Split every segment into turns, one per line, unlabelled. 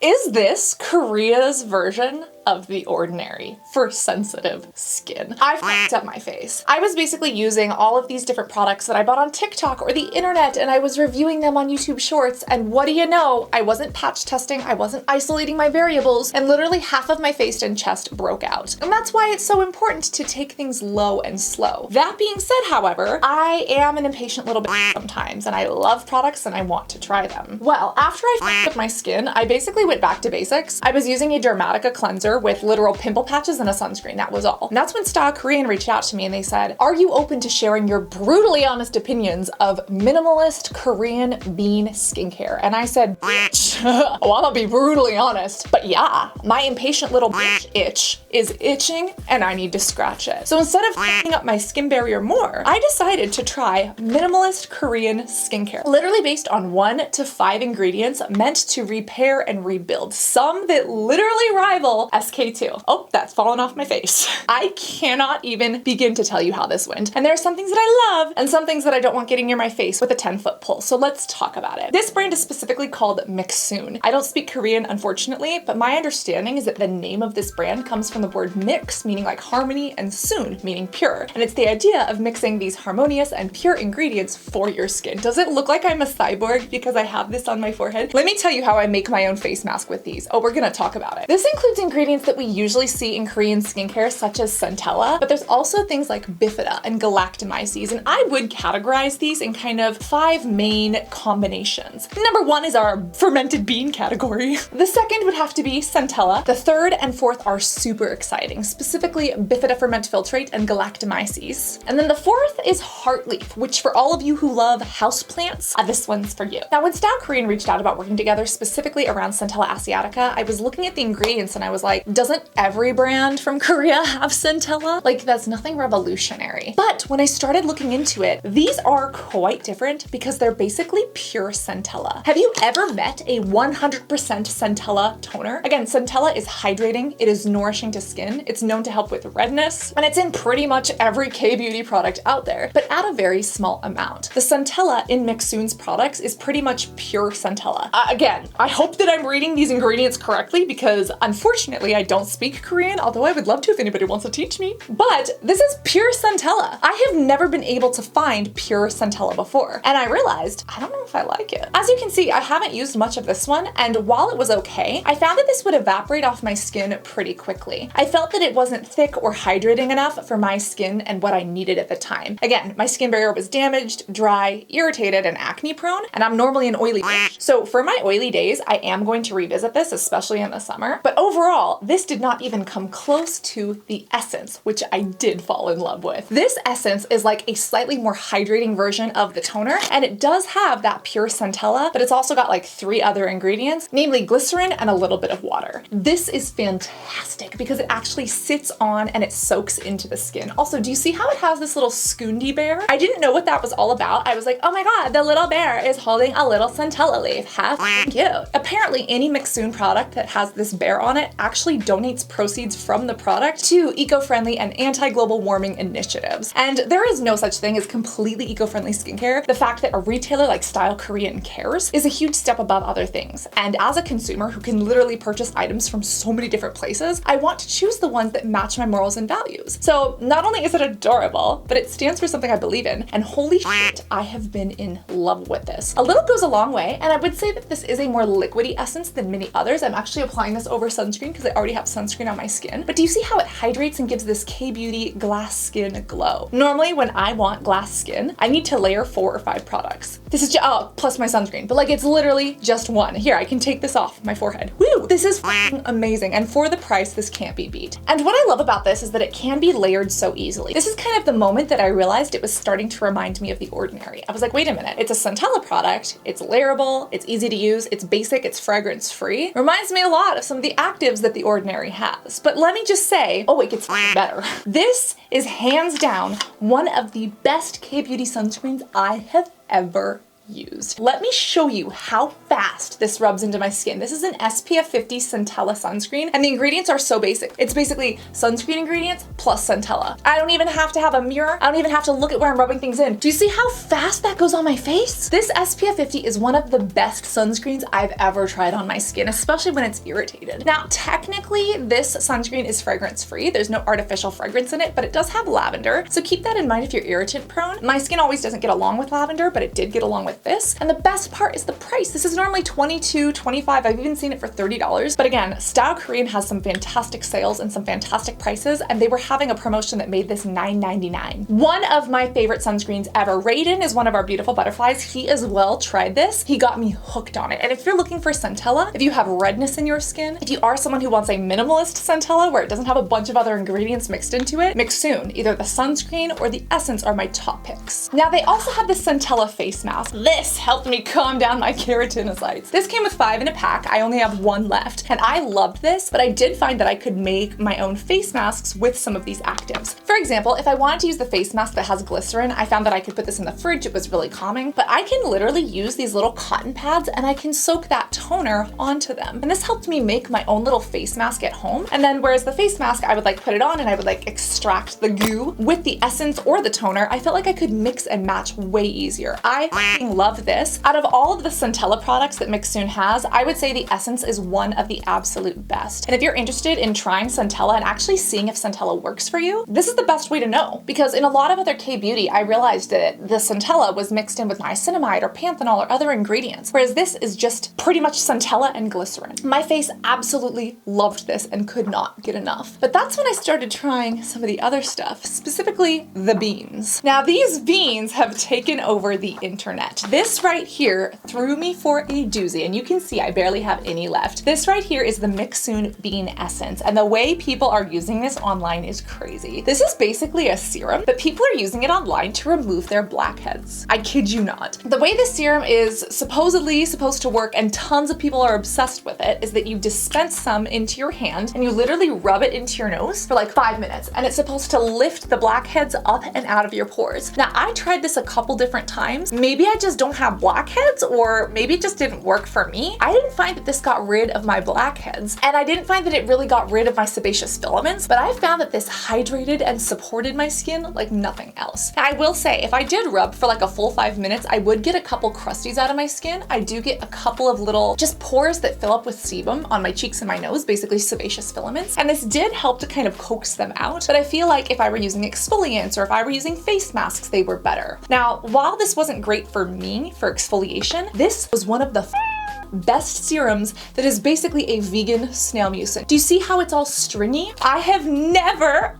Is this Korea's version of The Ordinary for sensitive skin? I fucked up my face. I was basically using all of these different products that I bought on TikTok or the internet, and I was reviewing them on YouTube Shorts, and what do you know? I wasn't patch testing, I wasn't isolating my variables, and literally half of my face and chest broke out. And that's why it's so important to take things low and slow. That being said, however, I am an impatient little bitch sometimes, and I love products and I want to try them. Well, after I fucked up my skin, I basically went back to basics. I was using a Dermatica cleanser with literal pimple patches and a sunscreen, that was all. And that's when Style Korean reached out to me and they said, are you open to sharing your brutally honest opinions of minimalist Korean bean skincare? And I said, bitch, I wanna be brutally honest. But yeah, my impatient little bitch itch is itching and I need to scratch it. So instead of fucking up my skin barrier more, I decided to try minimalist Korean skincare. Literally based on 1 to 5 ingredients meant to repair and rebuild. Some that literally rival H.C.T. Oh, that's fallen off my face. I cannot even begin to tell you how this went. And there are some things that I love and some things that I don't want getting near my face with a 10-foot pole. So let's talk about it. This brand is specifically called MIXSOON. I don't speak Korean, unfortunately, but my understanding is that the name of this brand comes from the word mix, meaning like harmony, and soon, meaning pure. And it's the idea of mixing these harmonious and pure ingredients for your skin. Does it look like I'm a cyborg because I have this on my forehead? Let me tell you how I make my own face mask with these. Oh, we're gonna talk about it. This includes ingredients that we usually see in Korean skincare, such as Centella, but there's also things like Bifida and Galactomyces, and I would categorize these in kind of 5 main combinations. Number 1 is our fermented bean category. The second would have to be Centella. The third and fourth are super exciting, specifically Bifida ferment filtrate and Galactomyces. And then the fourth is Heartleaf, which for all of you who love houseplants, this one's for you. Now, when Style Korean reached out about working together specifically around Centella Asiatica, I was looking at the ingredients and I was like, doesn't every brand from Korea have Centella? Like, that's nothing revolutionary. But when I started looking into it, these are quite different because they're basically pure Centella. Have you ever met a 100% Centella toner? Again, Centella is hydrating, it is nourishing to skin, it's known to help with redness, and it's in pretty much every K-beauty product out there, but at a very small amount. The Centella in MIXSOON's products is pretty much pure Centella. Again, I hope that I'm reading these ingredients correctly because unfortunately I don't speak Korean, although I would love to if anybody wants to teach me. But this is pure Centella. I have never been able to find pure Centella before, and I realized, I don't know if I like it. As you can see, I haven't used much of this one, and while it was okay, I found that this would evaporate off my skin pretty quickly. I felt that it wasn't thick or hydrating enough for my skin and what I needed at the time. Again, my skin barrier was damaged, dry, irritated, and acne prone, and I'm normally an oily bitch. So for my oily days, I am going to revisit this, especially in the summer. But overall, this did not even come close to the essence, which I did fall in love with. This essence is like a slightly more hydrating version of the toner, and it does have that pure Centella, but it's also got like 3 other ingredients, namely glycerin and a little bit of water. This is fantastic because it actually sits on and it soaks into the skin. Also, do you see how it has this little Soondy bear? I didn't know what that was all about. I was like, oh my god, the little bear is holding a little Centella leaf. How cute. Apparently, any MIXSOON product that has this bear on it actually donates proceeds from the product to eco-friendly and anti-global warming initiatives. And there is no such thing as completely eco-friendly skincare. The fact that a retailer like Style Korean cares is a huge step above other things. And as a consumer who can literally purchase items from so many different places, I want to choose the ones that match my morals and values. So not only is it adorable, but it stands for something I believe in. And holy shit, I have been in love with this. A little goes a long way, and I would say that this is a more liquidy essence than many others. I'm actually applying this over sunscreen because I already have sunscreen on my skin. But do you see how it hydrates and gives this K-beauty glass skin glow? Normally when I want glass skin, I need to layer 4 or 5 products. This is just, oh, plus my sunscreen, but like it's literally just one. Here, I can take this off my forehead. Woo! This is fucking amazing, and for the price, this can't be beat. And what I love about this is that it can be layered so easily. This is kind of the moment that I realized it was starting to remind me of The Ordinary. I was like, wait a minute, it's a Centella product, it's layerable, it's easy to use, it's basic, it's fragrance free. Reminds me a lot of some of the actives that The Ordinary has. But let me just say, oh, it gets better. This is hands down one of the best K-beauty sunscreens I have ever used. Let me show you how fast this rubs into my skin. This is an SPF 50 Centella sunscreen, and the ingredients are so basic. It's basically sunscreen ingredients plus Centella. I don't even have to have a mirror. I don't even have to look at where I'm rubbing things in. Do you see how fast that goes on my face? This SPF 50 is one of the best sunscreens I've ever tried on my skin, especially when it's irritated. Now, technically, this sunscreen is fragrance-free. There's no artificial fragrance in it, but it does have lavender, so keep that in mind if you're irritant prone. My skin always doesn't get along with lavender, but it did get along with this. And the best part is the price. This is normally $22, $25. I've even seen it for $30. But again, Style Korean has some fantastic sales and some fantastic prices, and they were having a promotion that made this $9.99. One of my favorite sunscreens ever. Raiden is one of our beautiful butterflies. He as well tried this. He got me hooked on it. And if you're looking for Centella, if you have redness in your skin, if you are someone who wants a minimalist Centella where it doesn't have a bunch of other ingredients mixed into it, MIXSOON. Either the sunscreen or the essence are my top picks. Now they also have the Centella face mask. This helped me calm down my keratinocytes. This came with 5 in a pack. I only have 1 left, and I loved this, but I did find that I could make my own face masks with some of these actives. For example, if I wanted to use the face mask that has glycerin, I found that I could put this in the fridge. It was really calming, but I can literally use these little cotton pads and I can soak that toner onto them. And this helped me make my own little face mask at home. And then whereas the face mask, I would like put it on and I would like extract the goo with the essence or the toner, I felt like I could mix and match way easier. I love this. Out of all of the Centella products that MIXSOON has, I would say the essence is one of the absolute best. And if you're interested in trying Centella and actually seeing if Centella works for you, this is the best way to know. Because in a lot of other K-beauty, I realized that the Centella was mixed in with niacinamide or panthenol or other ingredients, whereas this is just pretty much Centella and glycerin. My face absolutely loved this and could not get enough. But that's when I started trying some of the other stuff, specifically the beans. Now these beans have taken over the internet. This right here threw me for a doozy, and you can see I barely have any left. This right here is the MIXSOON Bean Essence, and the way people are using this online is crazy. This is basically a serum, but people are using it online to remove their blackheads. I kid you not. The way this serum is supposedly supposed to work, and tons of people are obsessed with it, is that you dispense some into your hand and you literally rub it into your nose for like 5 minutes, and it's supposed to lift the blackheads up and out of your pores. Now I tried this a couple different times. Maybe I just don't have blackheads, or maybe it just didn't work for me. I didn't find that this got rid of my blackheads, and I didn't find that it really got rid of my sebaceous filaments, but I found that this hydrated and supported my skin like nothing else. Now, I will say, if I did rub for like a full 5 minutes, I would get a couple crusties out of my skin. I do get a couple of little just pores that fill up with sebum on my cheeks and my nose, basically sebaceous filaments, and this did help to kind of coax them out, but I feel like if I were using exfoliants or if I were using face masks, they were better. Now, while this wasn't great for me for exfoliation, this was one of the best serums that is basically a vegan snail mucin. Do you see how it's all stringy? I have never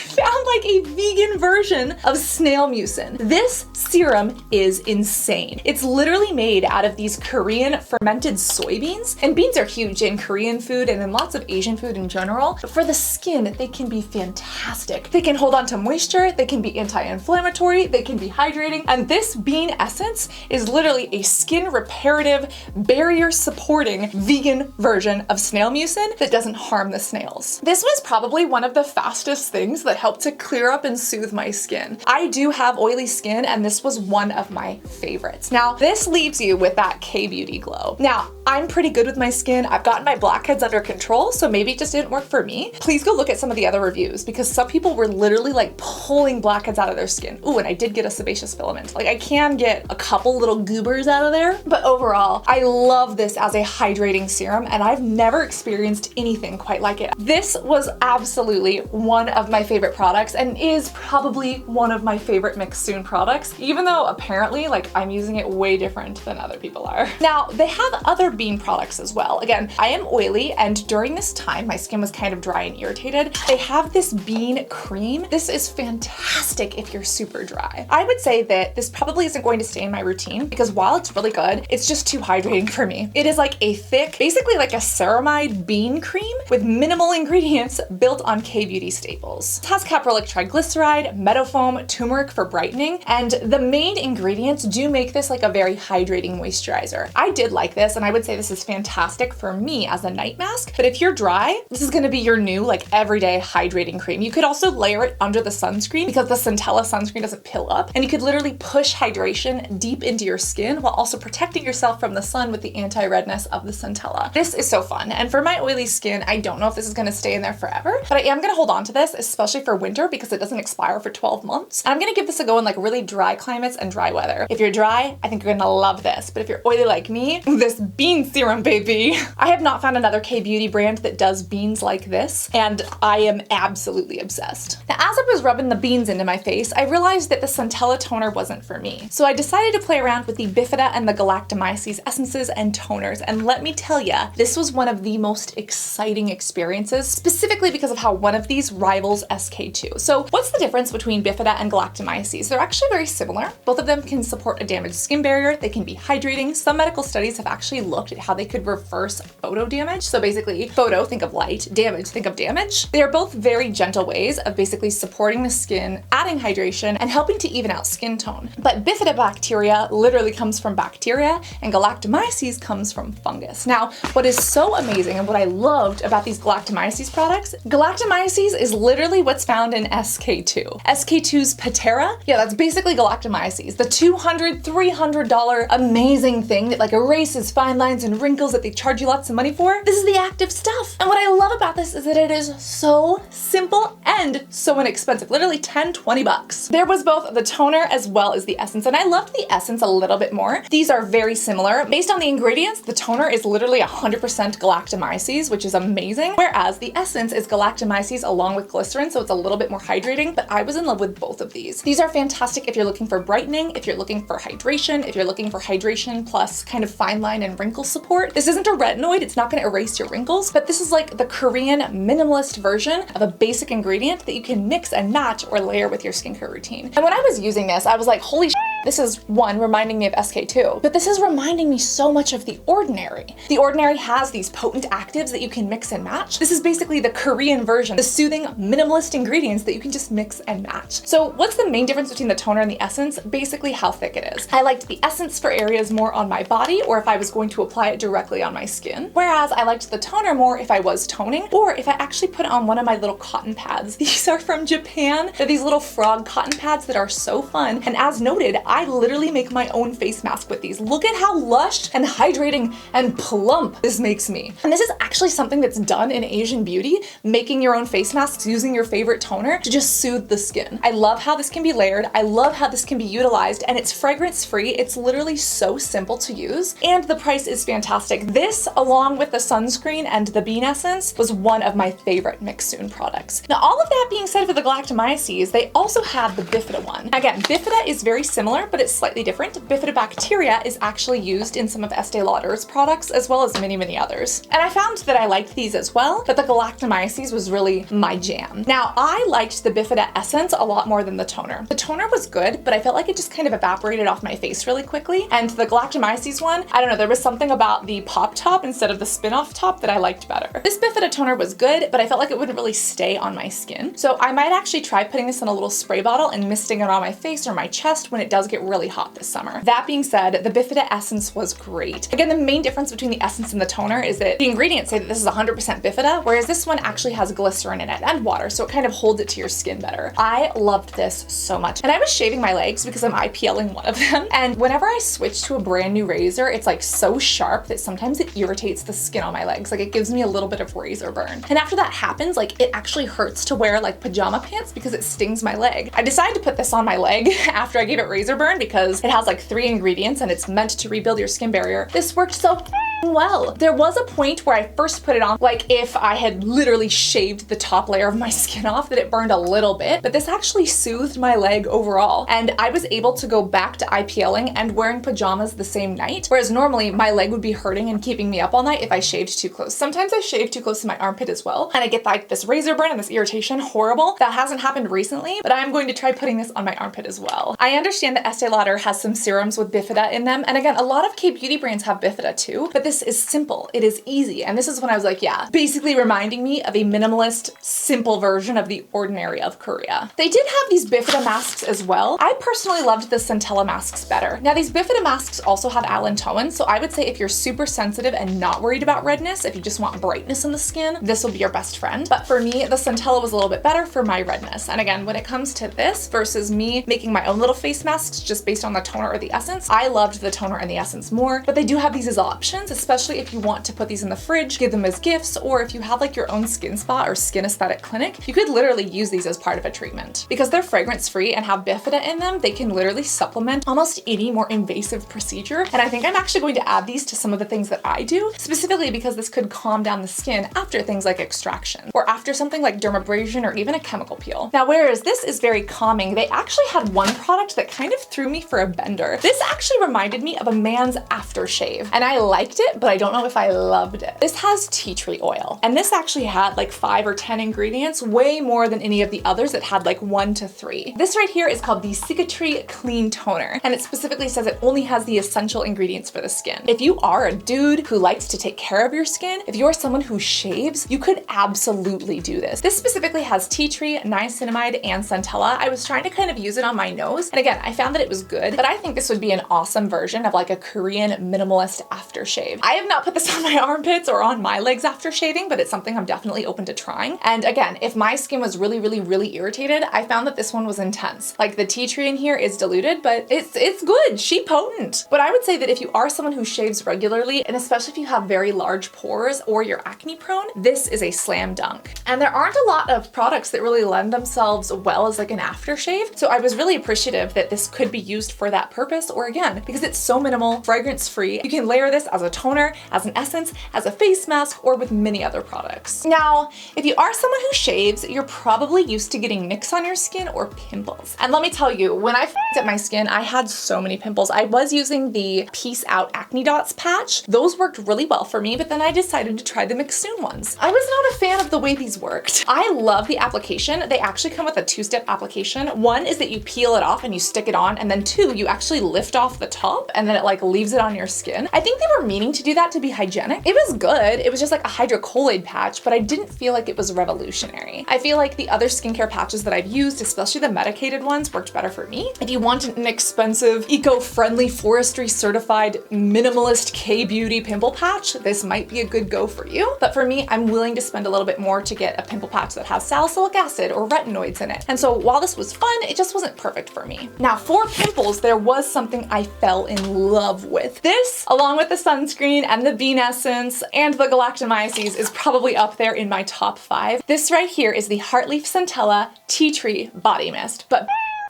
found like a vegan version of snail mucin. This serum is insane. It's literally made out of these Korean fermented soybeans, and beans are huge in Korean food and in lots of Asian food in general, but for the skin, they can be fantastic. They can hold on to moisture, they can be anti-inflammatory, they can be hydrating, and this bean essence is literally a skin reparative, barrier supporting vegan version of snail mucin that doesn't harm the snails. This was probably one of the fastest things that helped to clear up and soothe my skin. I do have oily skin, and this was one of my favorites. Now, this leaves you with that K-beauty glow. Now, I'm pretty good with my skin. I've gotten my blackheads under control, so maybe it just didn't work for me. Please go look at some of the other reviews, because some people were literally like pulling blackheads out of their skin. Ooh, and I did get a sebaceous filament. Like, I can get a couple little goobers out of there, but overall, I love this as a hydrating serum, and I've never experienced anything quite like it. This was absolutely one of my favorite products, and is probably one of my favorite MIXSOON products, even though apparently like I'm using it way different than other people are. Now, they have other bean products as well. Again, I am oily, and during this time my skin was kind of dry and irritated. They have this bean cream. This is fantastic if you're super dry. I would say that this probably isn't going to stay in my routine, because while it's really good, it's just too hydrating for me. It is like a thick, basically like a ceramide bean cream with minimal ingredients built on K-beauty staples. It has caprylic triglyceride, meadowfoam, turmeric for brightening, and the main ingredients do make this like a very hydrating moisturizer. I did like this, and I would say this is fantastic for me as a night mask, but if you're dry, this is gonna be your new like everyday hydrating cream. You could also layer it under the sunscreen because the Centella sunscreen doesn't pill up, and you could literally push hydration deep into your skin while also protecting yourself from the sun with the anti-redness of the Centella. This is so fun, and for my oily skin, I don't know if this is gonna stay in there forever, but I am gonna hold on to this, especially for winter because it doesn't expire for 12 months. I'm gonna give this a go in like really dry climates and dry weather. If you're dry, I think you're gonna love this, but if you're oily like me, this bean serum, baby. I have not found another K-beauty brand that does beans like this, and I am absolutely obsessed. Now, as I was rubbing the beans into my face, I realized that the Centella toner wasn't for me. So I decided to play around with the Bifida and the Galactomyces essences and toners, and let me tell ya, this was one of the most exciting experiences, specifically because of how one of these rivals SK2. So what's the difference between Bifida and Galactomyces? They're actually very similar. Both of them can support a damaged skin barrier, they can be hydrating. Some medical studies have actually looked at how they could reverse photo damage. So basically, photo, think of light, damage, think of damage. They are both very gentle ways of basically supporting the skin, adding hydration, and helping to even out skin tone. But bifidobacteria literally comes from bacteria, and Galactomyces comes from fungus. Now, what is so amazing and what I loved about these Galactomyces products, Galactomyces is literally what's found in SK2. SK2's Patera, yeah, that's basically Galactomyces, the $200, $300 amazing thing that like erases fine lines and wrinkles that they charge you lots of money for. This is the active stuff. And what I love about this is that it is so simple and so inexpensive, literally 10, 20 bucks. There was both the toner as well as the essence, and I loved the essence a little bit more. These are very similar. Based on the ingredients, the toner is literally 100% Galactomyces, which is amazing, whereas the essence is Galactomyces along with glycerin, so it's a little bit more hydrating, but I was in love with both of these. These are fantastic if you're looking for brightening, if you're looking for hydration, if you're looking for hydration plus kind of fine line and wrinkle support. This isn't a retinoid, it's not gonna erase your wrinkles, but this is like the Korean minimalist version of a basic ingredient that you can mix and match or layer with your skincare routine. And when I was using this, I was like, holy shit, this is one, reminding me of SK2, but this is reminding me so much of The Ordinary. The Ordinary has these potent actives that you can mix and match. This is basically the Korean version, the soothing minimalist ingredients that you can just mix and match. So what's the main difference between the toner and the essence? Basically how thick it is. I liked the essence for areas more on my body or if I was going to apply it directly on my skin, whereas I liked the toner more if I was toning or if I actually put it on one of my little cotton pads. These are from Japan. They're these little frog cotton pads that are so fun, and as noted, I literally make my own face mask with these. Look at how lush and hydrating and plump this makes me. And this is actually something that's done in Asian beauty, making your own face masks using your favorite toner to just soothe the skin. I love how this can be layered. I love how this can be utilized, and it's fragrance free. It's literally so simple to use, and the price is fantastic. This, along with the sunscreen and the bean essence, was one of my favorite MIXSOON products. Now, all of that being said, for the Galactomyces, they also have the Bifida one. Again, Bifida is very similar, but it's slightly different. Bifidobacteria is actually used in some of Estee Lauder's products, as well as many others. And I found that I liked these as well, but the Galactomyces was really my jam. Now, I liked the Bifida essence a lot more than the toner. The toner was good, but I felt like it just kind of evaporated off my face really quickly. And the Galactomyces one, I don't know, there was something about the pop top instead of the spin-off top that I liked better. This Bifida toner was good, but I felt like it wouldn't really stay on my skin. So I might actually try putting this in a little spray bottle and misting it on my face or my chest when it does get really hot this summer. That being said, the Bifida essence was great. Again, the main difference between the essence and the toner is that the ingredients say that this is 100% Bifida, whereas this one actually has glycerin in it and water, so it kind of holds it to your skin better. I loved this so much. And I was shaving my legs because I'm IPLing one of them, and whenever I switch to a brand new razor, it's like so sharp that sometimes it irritates the skin on my legs. Like it gives me a little bit of razor burn. And after that happens, like it actually hurts to wear like pajama pants because it stings my leg. I decided to put this on my leg after I gave it razor burn because it has like 3 ingredients and it's meant to rebuild your skin barrier. This worked so well. There was a point where I first put it on, like if I had literally shaved the top layer of my skin off, that it burned a little bit, but this actually soothed my leg overall. And I was able to go back to IPLing and wearing pajamas the same night, whereas normally my leg would be hurting and keeping me up all night if I shaved too close. Sometimes I shave too close to my armpit as well, and I get like this razor burn and this irritation, horrible. That hasn't happened recently, but I'm going to try putting this on my armpit as well. I understand that Estee Lauder has some serums with Bifida in them, and again, a lot of K-beauty brands have Bifida too, but this is simple, it is easy. And this is when I was like, yeah, basically reminding me of a minimalist, simple version of the Ordinary of Korea. They did have these Bifida masks as well. I personally loved the Centella masks better. Now these Bifida masks also have allantoin, so I would say if you're super sensitive and not worried about redness, if you just want brightness in the skin, this will be your best friend. But for me, the Centella was a little bit better for my redness. And again, when it comes to this versus me making my own little face masks just based on the toner or the essence, I loved the toner and the essence more, but they do have these as options, especially if you want to put these in the fridge, give them as gifts, or if you have like your own skin spa or skin aesthetic clinic, you could literally use these as part of a treatment. Because they're fragrance free and have Bifida in them, they can literally supplement almost any more invasive procedure. And I think I'm actually going to add these to some of the things that I do, specifically because this could calm down the skin after things like extraction or after something like dermabrasion or even a chemical peel. Now, whereas this is very calming, they actually had one product that kind of threw me for a bender. This actually reminded me of a man's aftershave, and I liked it, but I don't know if I loved it. This has tea tree oil, and this actually had like 5 or 10 ingredients, way more than any of the others that had like 1 to 3. This right here is called the Cicatree Clean Toner, and it specifically says it only has the essential ingredients for the skin. If you are a dude who likes to take care of your skin, if you're someone who shaves, you could absolutely do this. This specifically has tea tree, niacinamide, and centella. I was trying to kind of use it on my nose, and again, I found that it was good, but I think this would be an awesome version of like a Korean minimalist aftershave. I have not put this on my armpits or on my legs after shaving, but it's something I'm definitely open to trying. And again, if my skin was really irritated, I found that this one was intense. Like the tea tree in here is diluted, but it's good, sheet potent. But I would say that if you are someone who shaves regularly, and especially if you have very large pores or you're acne prone, this is a slam dunk. And there aren't a lot of products that really lend themselves well as like an aftershave. So I was really appreciative that this could be used for that purpose, or again, because it's so minimal, fragrance free, you can layer this as a toner, as an essence, as a face mask, or with many other products. Now, if you are someone who shaves, you're probably used to getting nicks on your skin or pimples. And let me tell you, when I f***ed at my skin, I had so many pimples. I was using the Peace Out Acne Dots patch. Those worked really well for me, but then I decided to try the MIXSOON ones. I was not a fan of the way these worked. I love the application. They actually come with a 2-step application. One is that you peel it off and you stick it on, and then 2, you actually lift off the top and then it like leaves it on your skin. I think they were meaning to do that to be hygienic. It was good. It was just like a hydrocolloid patch, but I didn't feel like it was revolutionary. I feel like the other skincare patches that I've used, especially the medicated ones, worked better for me. If you want an inexpensive, eco-friendly, forestry certified, minimalist K-beauty pimple patch, this might be a good go for you. But for me, I'm willing to spend a little bit more to get a pimple patch that has salicylic acid or retinoids in it. And so while this was fun, it just wasn't perfect for me. Now for pimples, there was something I fell in love with. This, along with the sunscreen and the bean essence and the Galactomyces, is probably up there in my top 5. This right here is the Heartleaf Centella Tea Tree Body Mist, but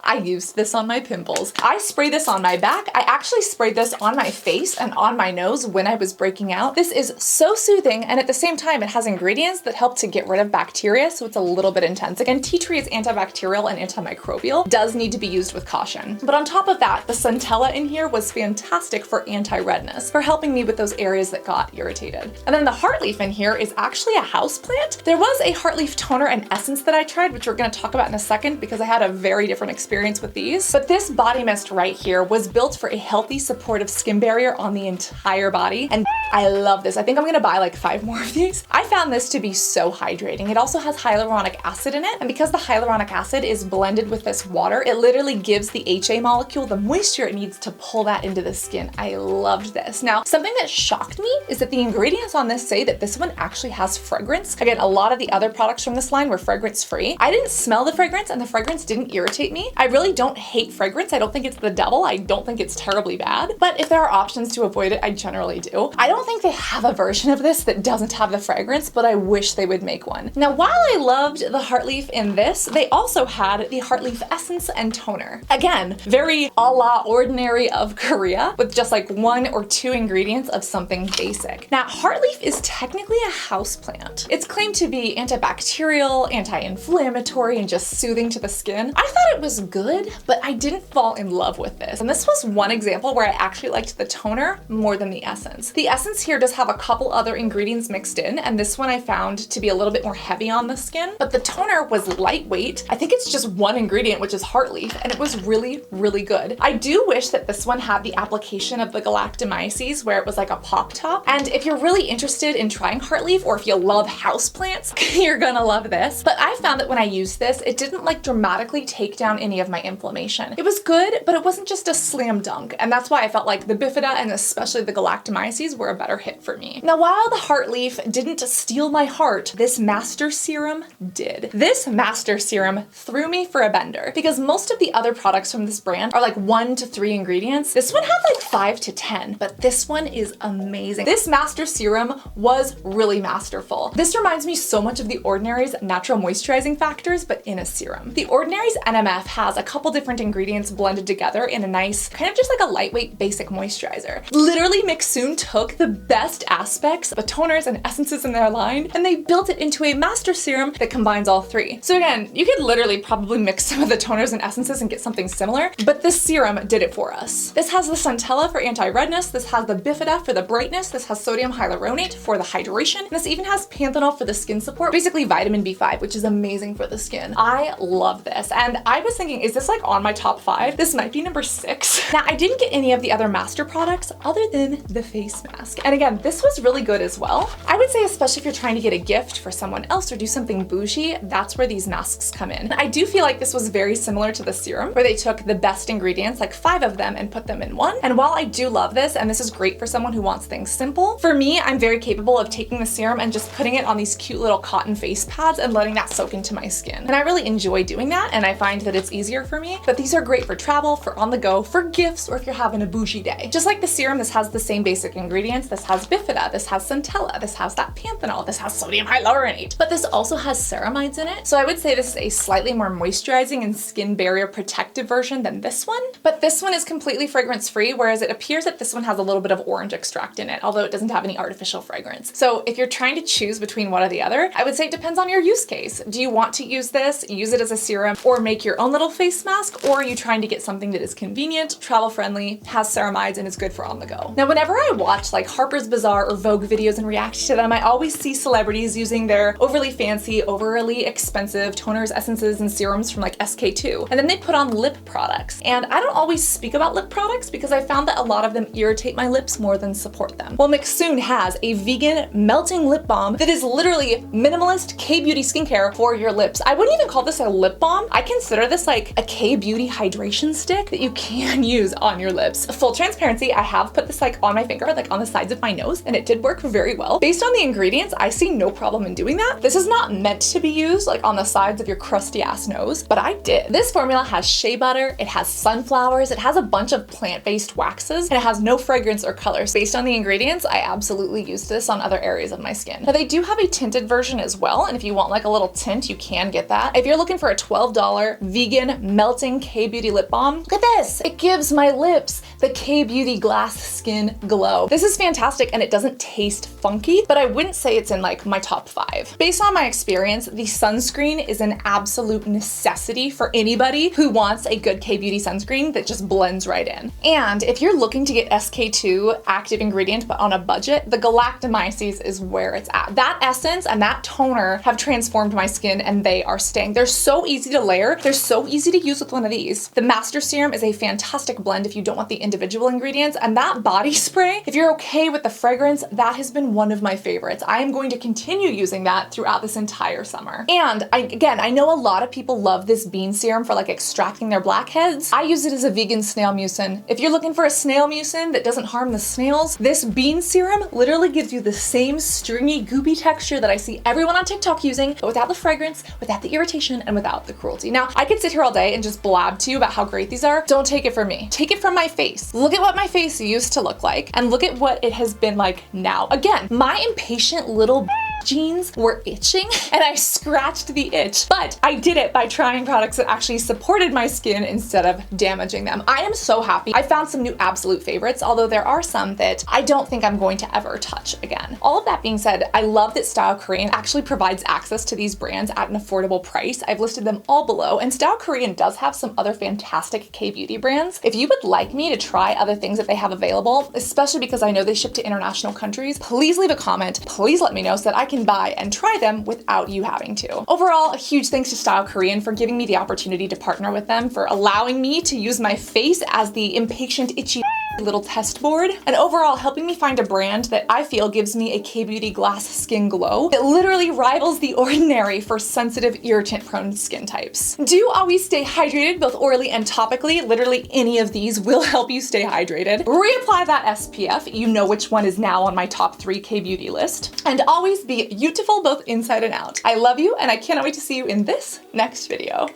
I used this on my pimples. I spray this on my back. I actually sprayed this on my face and on my nose when I was breaking out. This is so soothing, and at the same time, it has ingredients that help to get rid of bacteria, so it's a little bit intense. Again, tea tree is antibacterial and antimicrobial, does need to be used with caution. But on top of that, the Centella in here was fantastic for anti-redness, for helping me with those areas that got irritated. And then the Heartleaf in here is actually a houseplant. There was a Heartleaf toner and essence that I tried, which we're gonna talk about in a second because I had a very different experience with these. But this body mist right here was built for a healthy, supportive skin barrier on the entire body, and I love this. I think I'm gonna buy like 5 more of these. I found this to be so hydrating. It also has hyaluronic acid in it, and because the hyaluronic acid is blended with this water, it literally gives the HA molecule the moisture it needs to pull that into the skin. I loved this. Now, something that shocked me is that the ingredients on this say that this one actually has fragrance. Again, a lot of the other products from this line were fragrance free. I didn't smell the fragrance, and the fragrance didn't irritate me. I really don't hate fragrance. I don't think it's the devil. I don't think it's terribly bad, but if there are options to avoid it, I generally do. I don't think they have a version of this that doesn't have the fragrance, but I wish they would make one. Now, while I loved the Heartleaf in this, they also had the Heartleaf Essence and Toner. Again, very a la Ordinary of Korea, with just like 1 or 2 ingredients of something basic. Now, Heartleaf is technically a houseplant. It's claimed to be antibacterial, anti-inflammatory, and just soothing to the skin. I thought it was good. good, but I didn't fall in love with this. And this was one example where I actually liked the toner more than the essence. The essence here does have a couple other ingredients mixed in, and this one I found to be a little bit more heavy on the skin, but the toner was lightweight. I think it's just one ingredient, which is Heartleaf, and it was really, really good. I do wish that this one had the application of the Galactomyces where it was like a pop top. And if you're really interested in trying Heartleaf, or if you love houseplants, you're gonna love this. But I found that when I used this, it didn't like dramatically take down any of my inflammation. It was good, but it wasn't just a slam dunk. And that's why I felt like the Bifida and especially the Galactomyces were a better hit for me. Now, while the Heartleaf didn't steal my heart, this Master Serum did. This Master Serum threw me for a bender because most of the other products from this brand are like 1 to 3 ingredients. This one had like 5 to 10, but this one is amazing. This Master Serum was really masterful. This reminds me so much of The Ordinary's natural moisturizing factors, but in a serum. The Ordinary's NMF has a couple different ingredients blended together in a nice, kind of just like a lightweight basic moisturizer. Literally, MIXSOON took the best aspects of the toners and essences in their line, and they built it into a master serum that combines all 3. So again, you could literally probably mix some of the toners and essences and get something similar, but this serum did it for us. This has the Centella for anti-redness, this has the Bifida for the brightness, this has sodium hyaluronate for the hydration, and this even has panthenol for the skin support, basically vitamin B5, which is amazing for the skin. I love this, and I was thinking, is this like on my top 5? This might be number 6. Now, I didn't get any of the other master products other than the face mask, and again, this was really good as well. I would say, especially if you're trying to get a gift for someone else or do something bougie, that's where these masks come in. I do feel like this was very similar to the serum, where they took the best ingredients, like 5 of them, and put them in one. And while I do love this, and this is great for someone who wants things simple, for me, I'm very capable of taking the serum and just putting it on these cute little cotton face pads and letting that soak into my skin. And I really enjoy doing that, and I find that it's easier for me. But these are great for travel, for on the go, for gifts, or if you're having a bougie day. Just like the serum, this has the same basic ingredients. This has Bifida, this has Centella, this has that panthenol, this has sodium hyaluronate, but this also has ceramides in it. So I would say this is a slightly more moisturizing and skin barrier protective version than this one. But this one is completely fragrance free, whereas it appears that this one has a little bit of orange extract in it, although it doesn't have any artificial fragrance. So if you're trying to choose between one or the other, I would say it depends on your use case. Do you want to use this, use it as a serum, or make your own little face mask, or are you trying to get something that is convenient, travel friendly, has ceramides, and is good for on the go? Now, whenever I watch like Harper's Bazaar or Vogue videos and react to them, I always see celebrities using their overly fancy, overly expensive toners, essences, and serums from like SK-II, and then they put on lip products. And I don't always speak about lip products because I found that a lot of them irritate my lips more than support them. Well, MIXSOON has a vegan melting lip balm that is literally minimalist K-beauty skincare for your lips. I wouldn't even call this a lip balm. I consider this like a K-beauty hydration stick that you can use on your lips. Full transparency, I have put this like on my finger, like on the sides of my nose, and it did work very well. Based on the ingredients, I see no problem in doing that. This is not meant to be used like on the sides of your crusty ass nose, but I did. This formula has shea butter, it has sunflowers, it has a bunch of plant-based waxes, and it has no fragrance or colors. Based on the ingredients, I absolutely used this on other areas of my skin. Now, they do have a tinted version as well, and if you want like a little tint, you can get that. If you're looking for a $12 vegan melting K-beauty lip balm, look at this. It gives my lips the K-beauty glass skin glow. This is fantastic, and it doesn't taste funky, but I wouldn't say it's in like my top 5. Based on my experience, the sunscreen is an absolute necessity for anybody who wants a good K-beauty sunscreen that just blends right in. And if you're looking to get SK-II active ingredient but on a budget, the Galactomyces is where it's at. That essence and that toner have transformed my skin, and they are staying. They're so easy to layer. They're so easy to use with one of these. The Master Serum is a fantastic blend if you don't want the individual ingredients, and that body spray, if you're okay with the fragrance, that has been one of my favorites. I am going to continue using that throughout this entire summer. And I know a lot of people love this bean serum for like extracting their blackheads. I use it as a vegan snail mucin. If you're looking for a snail mucin that doesn't harm the snails, this bean serum literally gives you the same stringy, goopy texture that I see everyone on TikTok using, but without the fragrance, without the irritation, and without the cruelty. Now, I could sit here all day and just blab to you about how great these are. Don't take it from me. Take it from my face. Look at what my face used to look like, and look at what it has been like now. Again, my impatient little jeans were itching and I scratched the itch, but I did it by trying products that actually supported my skin instead of damaging them. I am so happy. I found some new absolute favorites, although there are some that I don't think I'm going to ever touch again. All of that being said, I love that Style Korean actually provides access to these brands at an affordable price. I've listed them all below, and Style Korean does have some other fantastic K-beauty brands. If you would like me to try other things that they have available, especially because I know they ship to international countries, please leave a comment. Please let me know so that I can buy and try them without you having to. Overall, a huge thanks to Style Korean for giving me the opportunity to partner with them, for allowing me to use my face as the impatient, itchy little test board, and overall helping me find a brand that I feel gives me a K-beauty glass skin glow that literally rivals the ordinary for sensitive, irritant-prone skin types. Do always stay hydrated, both orally and topically. Literally any of these will help you stay hydrated. Reapply that SPF. You know which one is now on my top 3 K-beauty list. And always be beautiful both inside and out. I love you, and I cannot wait to see you in this next video.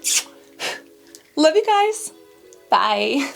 Love you guys. Bye.